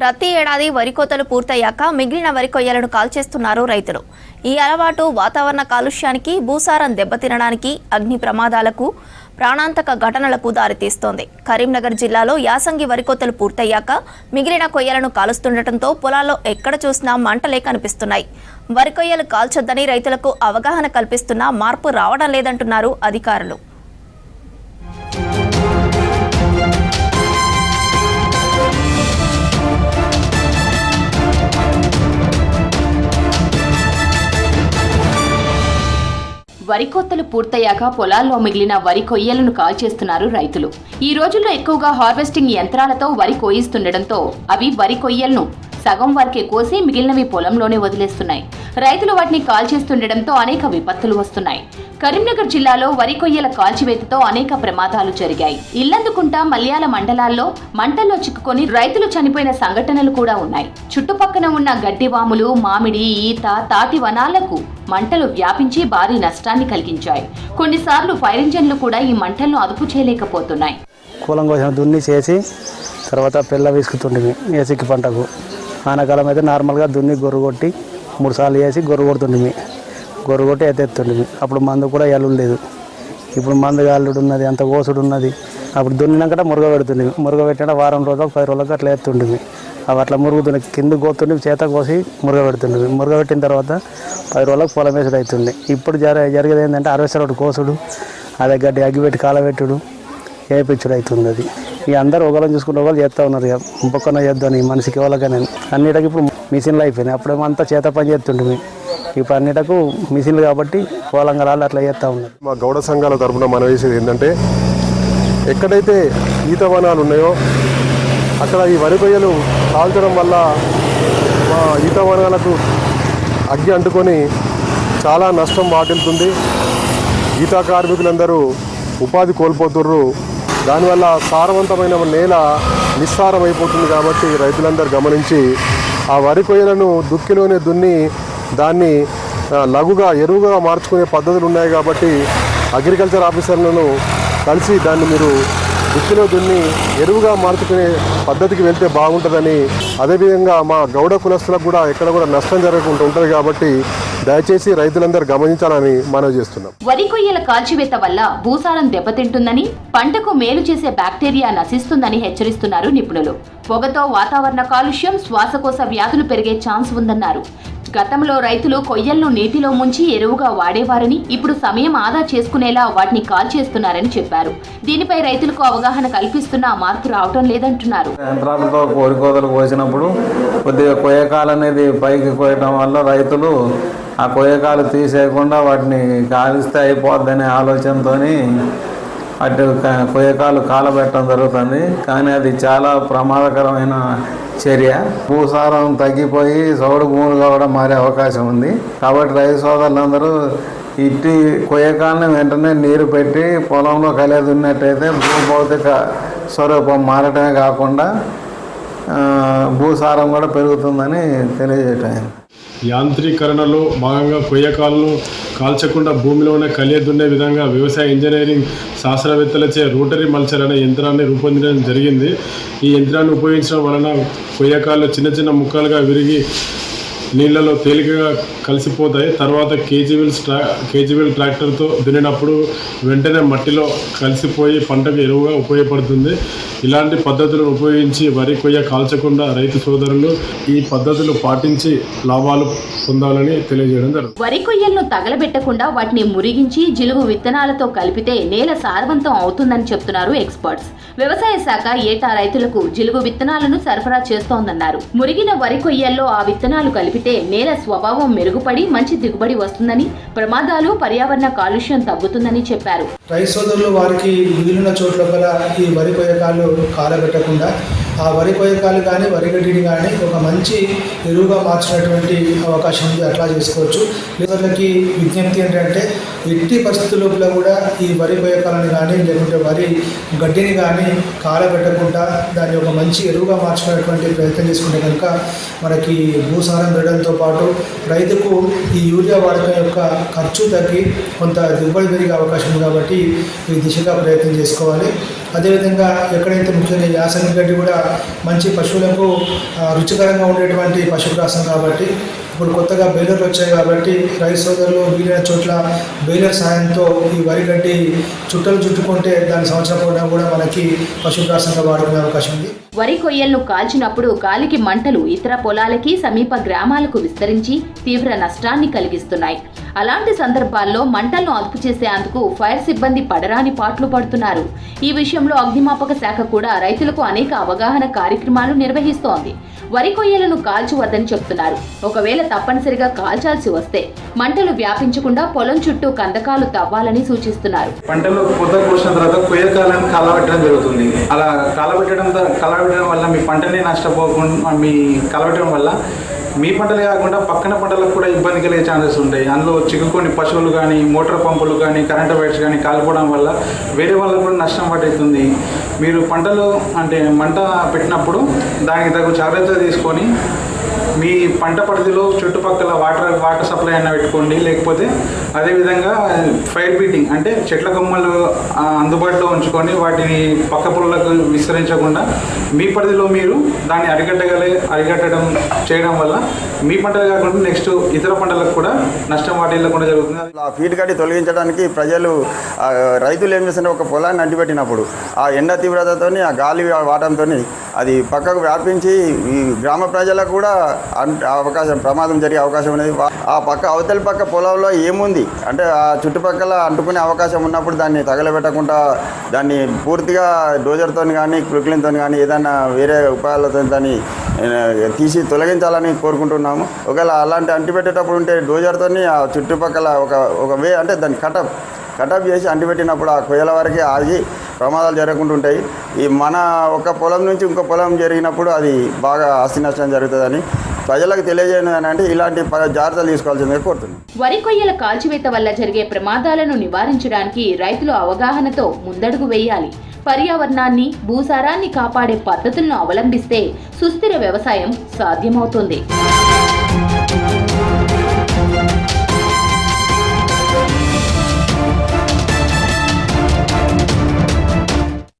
ప్రతి ఏడాది వరి కోతలు పూర్తయ్యాక మిగిలిన వరి కొయ్యలను కాల్చేస్తున్నారు రైతులు. ఈ అలవాటు వాతావరణ కాలుష్యానికి, భూసారం దెబ్బతినడానికి, అగ్ని ప్రమాదాలకు, ప్రాణాంతక ఘటనలకు దారితీస్తోంది. కరీంనగర్ జిల్లాలో యాసంగి వరి కోతలు పూర్తయ్యాక మిగిలిన కొయ్యలను కాలుస్తుండటంతో పొలాల్లో ఎక్కడ చూసినా మంటలే కనిపిస్తున్నాయి. వరి కొయ్యలు కాల్చొద్దని రైతులకు అవగాహన కల్పిస్తున్నా మార్పు రావడం లేదంటున్నారు అధికారులు. వరి కోతలు పూర్తయ్యాక పొలాల్లో మిగిలిన వరి కొయ్యలను కాల్చేస్తున్నారు రైతులు. ఈ రోజుల్లో ఎక్కువగా హార్వెస్టింగ్ యంత్రాలతో వరి కోయిస్తుండటంతో అవి వరి కొయ్యలను సగం వరకే కోసి మిగిలినవి పొలంలోనే వదిలేస్తున్నాయి. రైతులు వాటిని కాల్చేస్తుండటంతో అనేక విపత్తులు వస్తున్నాయి. కరీంనగర్ జిల్లాలో వరి కొయ్యల కాల్చివేతతో అనేక ప్రమాదాలు జరిగాయి. ఇల్లందుకుంట, మల్యాల మండలాల్లో మంటల్లో చిక్కుకొని రైతులు చనిపోయిన సంఘటనలు కూడా ఉన్నాయి. చుట్టుపక్కన ఉన్న గడ్డివాములు, మామిడి, ఈత, తాటి వనాలకు మంటలు వ్యాపించి భారీ నష్టాన్ని కలిగించాయి. కొన్నిసార్లు ఫైర్ ఇంజన్లు కూడా ఈ మంటలను అదుపు చేయలేకపోతున్నాయి. కూలం కోసం దున్ని చేసి తర్వాత పిల్ల విసుకుతుండేవి ఏసిక్కి పంటకు. ఆనకాలం అయితే నార్మల్గా దున్ని గొర్రు కొట్టి 3 సార్లు వేసి గొర్రు కొడుతుండేవి. గొర్రు కొట్టి ఎత్తెత్తుండేవి. అప్పుడు మందు కూడా ఎల్లుడు లేదు. ఇప్పుడు మందు అల్లుడు ఉన్నది, అంత ఓసుడు ఉన్నది. అప్పుడు దున్నినాక మురుగ పెడుతుండేవి. మురుగ పెట్టిన వారం రోజులకు 10 రోజులకు అట్లా ఎత్తుండేవి. అవి అట్లా మురుగుతుండే కింద కోతుండే చేత కోసి మురుగ పెడుతుండేవి. మురుగ పెట్టిన తర్వాత 10 రోజులకు పొలం వేసుడు అవుతుండే. ఇప్పుడు జరిగేది ఏంటంటే 60 సార్లు కోసుడు, అదే గడ్డి అగ్గిపెట్టి కాలబెట్టుడు, వేయించుడు అవుతుంది. అది ఇక అందరూ ఒకళ్ళని చూసుకుంటే ఒకళ్ళు చేస్తూ ఉన్నారు. ఇక ఇంకొకరిని చేద్దాం ఈ మనిషికి ఎవరికైనా. అన్నిటికి ఇప్పుడు మిషన్లు అయిపోయినాయి. అప్పుడేమో అంతా చేత పని చేస్తుండే. ఇప్పుడు అన్నిటకు మిషన్లు కాబట్టి పొలంగరాలు అట్లా చేస్తూ ఉన్నారు. మా గౌడ సంఘాల తరఫున మనం వేసేది ఏంటంటే, ఎక్కడైతే ఈత వనాలు ఉన్నాయో అక్కడ ఈ వరి కొయ్యలు కాల్చడం వల్ల మా ఈత వనాలకు అగ్గి అంటుకొని చాలా నష్టం వాటిల్తుంది. ఈత కార్మికులందరూ ఉపాధి కోల్పోతుర్రు. దానివల్ల సారవంతమైన నేల నిస్సారం అయిపోతుంది. కాబట్టి రైతులందరూ గమనించి ఆ వరి కొయ్యలను దుక్కిలోనే దున్ని దాన్ని లఘుగా ఎరువుగా మార్చుకునే పద్ధతులు ఉన్నాయి. కాబట్టి అగ్రికల్చర్ ఆఫీసర్లను కలిసి దాన్ని మీరు దుక్కిలో దున్ని ఎరువుగా మార్చుకునే పద్ధతికి వెళ్తే బాగుంటుందని, అదేవిధంగా మా గౌడ కులస్తులకు కూడా ఎక్కడ కూడా నష్టం జరగకుండా ఉంటుంది. కాబట్టి దయచేసి రైతులందరూ గమనించాలని మనవి చేస్తున్నాం. వరి కొయ్యల కాల్చివేత వల్ల భూసారం దెబ్బతింటుందని, పంటకు మేలు చేసే బ్యాక్టీరియా నశిస్తుందని హెచ్చరిస్తున్నారు నిపుణులు. పొగతో వాతావరణ కాలుష్యం, శ్వాసకోశ వ్యాధులు పెరిగే ఛాన్స్ ఉందన్నారు. గతంలో రైతులు కొయ్యలను నీటిలో ముంచి ఎరువుగా వాడేవారని, ఇప్పుడు సమయం ఆదా చేసుకునేలా వాటిని కాల్చేస్తున్నారని చెప్పారు. దీనిపై రైతులకు అవగాహన కల్పిస్తున్నా మార్పు రావడం లేదంటున్నారు. యంత్రాలతో వరి కోతలు కోసినప్పుడు కొద్దిగా కొయ్యకాలు అనేది పైకి కోయటం వల్ల రైతులు ఆ కొయ్యకాలు తీసేయకుండా వాటిని కాలిస్తే అయిపోద్దనే ఆలోచనతో అటు కొయ్యకాలు కాలబెట్టడం జరుగుతుంది. కానీ అది చాలా ప్రమాదకరమైన చర్య. భూసారం తగ్గిపోయి సౌడు భూములు కూడా మారే అవకాశం ఉంది. కాబట్టి రైతు సోదరులందరూ ఇట్టి కొయ్యకాలను వెంటనే నీరు పెట్టి పొలంలో కలిగి ఉన్నట్టయితే భూభౌతిక స్వరూపం మారటమే కాకుండా భూసారం కూడా పెరుగుతుందని తెలియజేయటం. యాంత్రీకరణలో భాగంగా కొయ్యకాలను కాల్చకుండా భూమిలోనే కలియ దున్నే విధంగా వ్యవసాయ ఇంజనీరింగ్ శాస్త్రవేత్తలచే రోటరీ మల్చర్ అనే యంత్రాన్ని రూపొందించడం జరిగింది. ఈ యంత్రాన్ని ఉపయోగించడం వలన కొయ్యకాలు చిన్న చిన్న ముక్కలుగా విరిగి నీళ్లలో తేలికగా కలిసిపోతాయి. తర్వాత కేజీవీల్ ట్రాక్టర్తో దున్నినప్పుడు వెంటనే మట్టిలో కలిసిపోయి పంటకు ఎరువుగా ఉపయోగపడుతుంది. ఇలాంటి పద్ధతులను ఉపయోగించి వరి కొయ్య కాల్చకుండా రైతు సోదరులు ఈ పద్ధతులు పాటించి లాభాలు పొందాలని తెలియజేయడం జరుగుతుంది. వరి కొయ్యలను తగలబెట్టకుండా వాటిని మురిగించి జిలుగు విత్తనాలతో కలిపితే నేల సారవంతం అవుతుందని చెప్తున్నారు ఎక్స్పర్ట్స్. వ్యవసాయ శాఖ ఏటా రైతులకు జిలుగు విత్తనాలను సరఫరా చేస్తోందన్నారు. మురిగిన వరి కొయ్యల్లో ఆ విత్తనాలు కలిపితే నేల స్వభావం మెరుగుపడి మంచి దిగుబడి వస్తుందని, ప్రమాదాలు, పర్యావరణ కాలుష్యం తగ్గుతుందని చెప్పారు. రైతు సోదరులు వారికి మిగిలిన చోట్ల గల ఈ వరి కొయ్యకాలు కాలబెట్టకుండా ఆ వరి కొయ్యకాలు కానీ వరి గడ్డిని కానీ ఒక మంచి ఎరువుగా మార్చినటువంటి అవకాశం ఉంది. అట్లా చేసుకోవచ్చు. లేదర్లకి విజ్ఞప్తి ఏంటంటే ఎట్టి పరిస్థితుల్లో కూడా ఈ వరి కొయ్యకాలను కానీ లేకుంటే వరి గడ్డిని కానీ కాలబెట్టకుండా దాన్ని ఒక మంచి ఎరువుగా మార్చుకునేటువంటి ప్రయత్నం చేసుకుంటే కనుక మనకి భూసారం పెరగడంతో పాటు రైతుకు ఈ యూరియా వాడకం యొక్క ఖర్చు తగ్గి కొంత దిగుబడి పెరిగే అవకాశం ఉంది. కాబట్టి ఈ దిశగా ప్రయత్నం చేసుకోవాలి. అదేవిధంగా ఎక్కడైతే ముఖ్యంగా యాసంగి గడ్డి కూడా మంచి పశువులకు రుచికరంగా ఉండేటువంటి పశుగ్రాసం కాబట్టి ఇప్పుడు కొత్తగా బేలర్లు వచ్చాయి కాబట్టి రైతు సోదరులు వీలైన చోట్ల బేలర్ సాయంతో ఈ వరి గడ్డి చుట్టలు చుట్టుకుంటే దాని సంవత్సరం పొడవునా కూడా మనకి పశుగ్రాసంగా వాడుకునే అవకాశం ఉంది. వరి కొయ్యలను కాల్చినప్పుడు గాలికి మంటలు ఇతర పొలాలకి సమీప గ్రామాలకు విస్తరించి తీవ్ర నష్టాన్ని కలిగిస్తున్నాయి. అలాంటి సందర్భాల్లో మంటలను అదుపు చేసేందుకు ఫైర్ సిబ్బంది పడరాని పాట్లు పడుతున్నారు. ఈ విషయంలో అగ్నిమాపక శాఖ కూడా రైతులకు అనేక అవగాహన కార్యక్రమాలు నిర్వహిస్తోంది. వరి కొయ్యలను కాల్చవద్దని చెప్తున్నారు. ఒకవేళ తప్పనిసరిగా కాల్చాల్సి వస్తే మంటలు వ్యాపించకుండా పొలం చుట్టూ కందకాలు తవ్వాలని సూచిస్తున్నారు. పంటలు పొద్దు కోసిన తర్వాత కొయ్యకాలను కలబెట్టడం జరుగుతుంది. అలా కలబెట్టడం వల్ల మీ పంటనే నష్టపోకుండా మీ కలబెట్టడం వల్ల మీ పంటలే కాకుండా పక్కన పంటలకు కూడా ఇబ్బంది కలిగే ఛాన్సెస్ ఉంటాయి. అందులో చిక్కుకొని పశువులు కానీ మోటార్ పంపులు కానీ కరెంటు వైర్స్ కానీ కాలిపోవడం వల్ల వేరే వాళ్ళకు కూడా నష్టం పడుతుంది. మీరు పంటలు అంటే మంట పెట్టినప్పుడు దానికి తగు జాగ్రత్త తీసుకొని మీ పంట పరిధిలో చుట్టుపక్కల వాటర్ సప్లై అయినా పెట్టుకోండి. లేకపోతే అదేవిధంగా ఫైర్ బీటింగ్ అంటే చెట్ల కొమ్మలు అందుబాటులో ఉంచుకొని వాటిని పక్క పొలాలకు విస్తరించకుండా మీ పరిధిలో మీరు దాన్ని అరికట్టడం చేయడం వల్ల మీ పంటలు కాకుండా నెక్స్ట్ ఇతర పంటలకు కూడా నష్టం వాటిల్లకుండా జరుగుతుంది. ఫీడ్ గడ్డి తొలగించడానికి రైతులు ఏం చేస్తుంటే ఒక పొలాన్ని అంటిపెట్టినప్పుడు ఆ ఎండ తీవ్రతతో ఆ గాలి వాటంతో అది పక్కకు వ్యాపించి ఈ గ్రామ ప్రజలకు కూడా ప్రమాదం జరిగే అవకాశం అనేది. ఆ అవతలి పక్క పొలంలో ఏముంది అంటే ఆ చుట్టుపక్కల అంటుకునే అవకాశం ఉన్నప్పుడు దాన్ని తగలబెట్టకుండా దాన్ని పూర్తిగా డోజర్తో కానీ క్లుక్లిన్తో కానీ ఏదైనా వేరే ఉపాయాలతో దాన్ని తీసి తొలగించాలని కోరుకుంటున్నాము. ఒకవేళ అలాంటి అంటిపెట్టేటప్పుడు ఉంటే డోజర్తో ఆ చుట్టుపక్కల ఒక వే అంటే దాన్ని కటప్ చేసి అంటిపెట్టినప్పుడు ఆ కొయ్యల వరకే ఆగి ప్రమాదాలు జరగకుండా ఉంటాయి. ఈ మన ఒక పొలం నుంచి ఇంకో పొలం జరిగినప్పుడు అది బాగా ఆస్తి నష్టం జరుగుతుందని ప్రజలకు తెలియజేయను అంటే ఇలాంటి జాగ్రత్తలు తీసుకోవాల్సిందిగా కోరుతున్నాను. వరి కొయ్యల కాల్చివేత వల్ల జరిగే ప్రమాదాలను నివారించడానికి రైతులు అవగాహనతో ముందడుగు వేయాలి. పర్యావరణాన్ని, భూసారాన్ని కాపాడే పద్ధతులను అవలంబిస్తే సుస్థిర వ్యవసాయం సాధ్యమవుతుంది.